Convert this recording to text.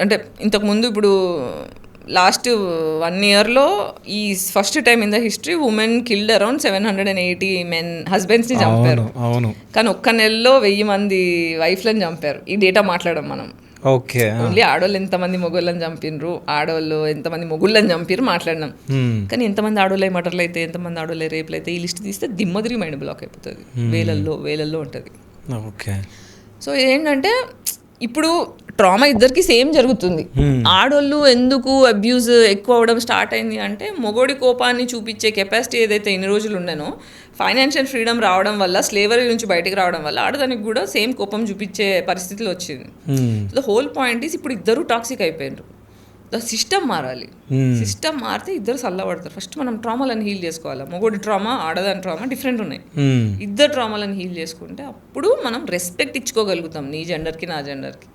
అంటే ఇంతకుముందు ఇప్పుడు లాస్ట్ 1 yearలో ఈ first time in the history women killed around 780 men హస్బెండ్స్ని చంపారు. అవును. కానీ ఒక్క నెలలో 1000 మంది వైఫ్లను చంపారు. ఈ డేటా మాట్లాడడం మనం. ఓకే. ఓన్లీ ఆడవాళ్ళు ఎంతమంది మొగుళ్ళని చంపినరు, ఆడవాళ్ళు ఎంతమంది మొగుళ్ళని చంపిరు మాట్లాడినాం. కానీ ఎంతమంది ఆడవాళ్ళ మటర్లు అయితే, ఎంతమంది ఆడవాళ్ళ రేపులు అయితే, ఈ లిస్ట్ తీస్తే దిమ్మదిరి మైండ్ బ్లాక్ అయిపోతుంది. వేలల్లో ఉంటుంది. ఓకే. సో ఏంటంటే ఇప్పుడు ట్రామా ఇద్దరికి సేమ్ జరుగుతుంది. ఆడోళ్ళు ఎందుకు అబ్యూజ్ ఎక్కువ అవ్వడం స్టార్ట్ అయింది అంటే మొగోడి కోపాన్ని చూపించే కెపాసిటీ ఏదైతే ఇన్ని రోజులు ఉండేనో ఫైనాన్షియల్ ఫ్రీడమ్ రావడం వల్ల, స్లేవరీ నుంచి బయటకు రావడం వల్ల ఆడదానికి కూడా సేమ్ కోపం చూపించే పరిస్థితిలో వచ్చింది. ద హోల్ పాయింట్ ఈస్ ఇప్పుడు ఇద్దరు టాక్సిక్ అయిపోయినారు. ద సిస్టమ్ మారాలి. సిస్టమ్ మారితే ఇద్దరు చల్లబడతారు. ఫస్ట్ మనం ట్రామాలను హీల్ చేసుకోవాలి. మొగోడి ట్రామా, ఆడదాని ట్రామా డిఫరెంట్ ఉన్నాయి. ఇద్దరు ట్రామాలను హీల్ చేసుకుంటే అప్పుడు మనం రెస్పెక్ట్ ఇచ్చుకోగలుగుతాం, నీ జెండర్కి నా జెండర్కి.